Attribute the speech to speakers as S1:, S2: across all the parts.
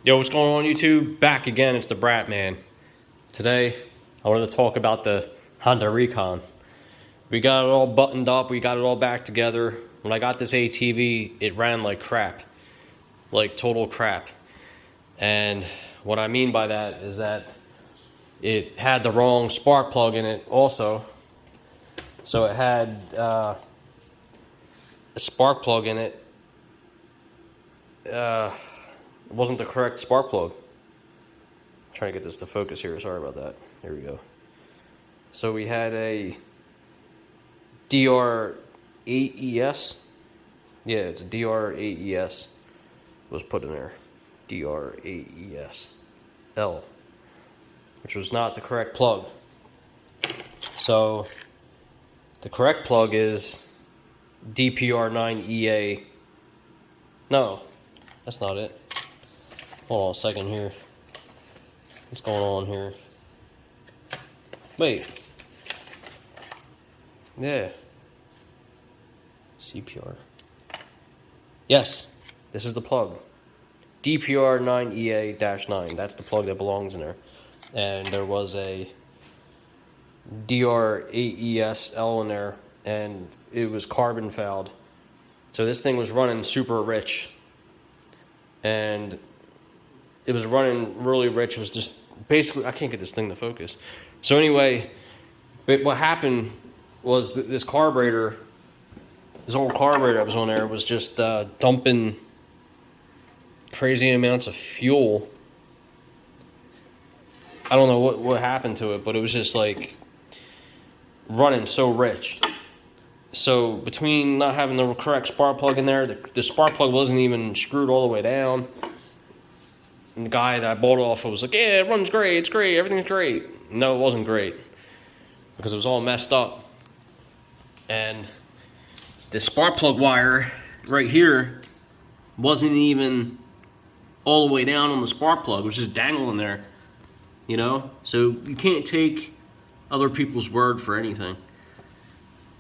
S1: Yo, what's going on YouTube? Back again, it's the Brat Man. Today, I wanted to talk about the Honda Recon. We got it all buttoned up, we got it all back together. When I got this ATV, it ran like crap. Like total crap. And what I mean by that is that it had the wrong spark plug in it also. So it had a spark plug in it. It wasn't the correct spark plug. I'm trying to get this to focus here. Sorry about that. There we go. So we had a DR8ES. Yeah, it's a DR8ES was put in there. DR8ES L, which was not the correct plug. So the correct plug is DPR9EA. No, that's not it. Hold on a second here. What's going on here? Wait. Yeah. CPR. Yes, this is the plug. DPR9EA-9. That's the plug that belongs in there. And there was a DR8ESL in there, and it was carbon fouled. So this thing was running super rich. And it was running really rich. It was just basically, I can't get this thing to focus. So anyway, but what happened was that this carburetor, this old carburetor that was on there, was just dumping crazy amounts of fuel. I don't know what happened to it, but it was just like running so rich. So between not having the correct spark plug in there, the spark plug wasn't even screwed all the way down. And the guy that I bought it off of was like, yeah, it runs great, it's great, everything's great. No, it wasn't great, because it was all messed up. And the spark plug wire right here wasn't even all the way down on the spark plug. It was just dangling there, you know? So you can't take other people's word for anything.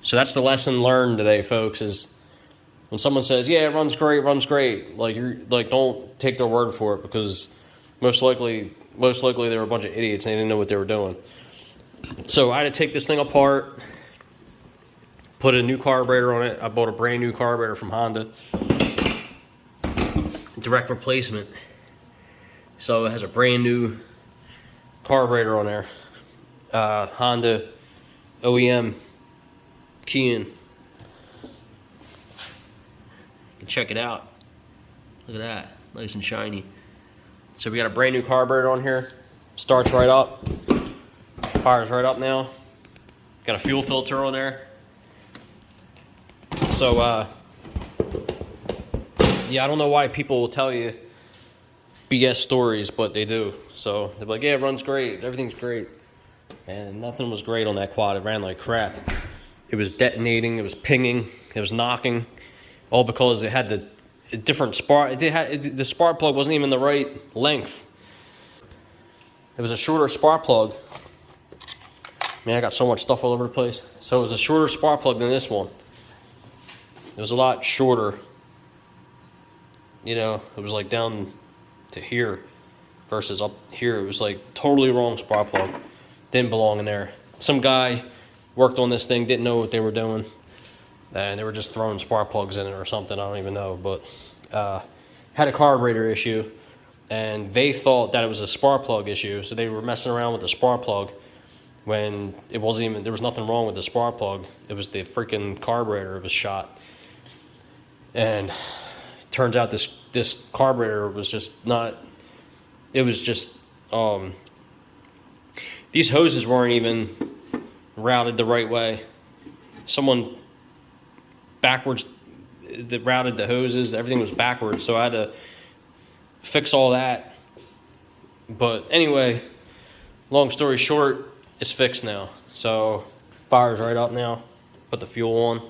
S1: So that's the lesson learned today, folks, is when someone says, yeah, it runs great, like, you're like, don't take their word for it, because most likely they were a bunch of idiots and they didn't know what they were doing. So I had to take this thing apart, put a new carburetor on it. I bought a brand new carburetor from Honda, direct replacement. So it has a brand new carburetor on there, Honda OEM keying. Check it out. Look at that, nice and shiny. So we got a brand new carburetor on here. Starts right up, fires right up now. Got a fuel filter on there. So yeah, I don't know why people will tell you BS stories, but they do. So they're like, yeah, it runs great, everything's great. And nothing was great on that quad. It ran like crap. It was detonating, it was pinging, it was knocking. All because it had the different spark. The spark plug wasn't even the right length. It was a shorter spark plug. Man, I got so much stuff all over the place. So it was a shorter spark plug than this one. It was a lot shorter. You know, it was like down to here versus up here. It was like totally wrong spark plug. Didn't belong in there. Some guy worked on this thing, didn't know what they were doing. And they were just throwing spark plugs in it or something, I don't even know. But had a carburetor issue, and they thought that it was a spark plug issue, so they were messing around with the spark plug when it wasn't even, there was nothing wrong with the spark plug. It was the freaking carburetor, it was shot. And it turns out this carburetor was just not, it was just, these hoses weren't even routed the right way. Someone backwards that routed the hoses, everything was backwards, so I had to fix all that. But anyway, long story short, it's fixed now. So fires right up now. Put the fuel on.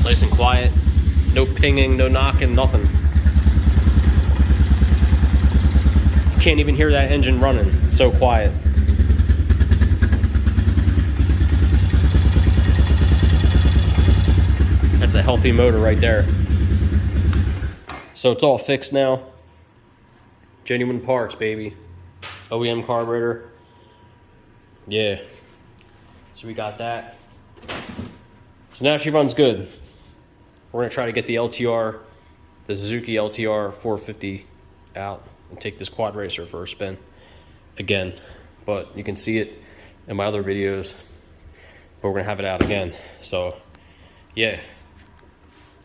S1: Nice and quiet. No pinging, no knocking, nothing. Can't even hear that engine running. It's so quiet. That's a healthy motor right there. So it's all fixed now. Genuine parts, baby. OEM carburetor. Yeah. So we got that. So now she runs good. We're gonna try to get the LTR, the Suzuki LTR 450 out and take this quad racer for a spin again. But you can see it in my other videos, but we're gonna have it out again. So yeah.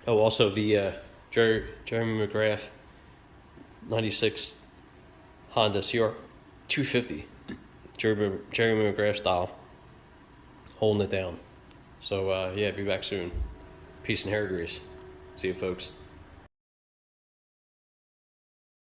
S1: Oh, also the Jeremy McGrath 96 Honda CR 250, Jeremy McGrath style, holding it down. So yeah, be back soon. Peace and hair grease. See you, folks.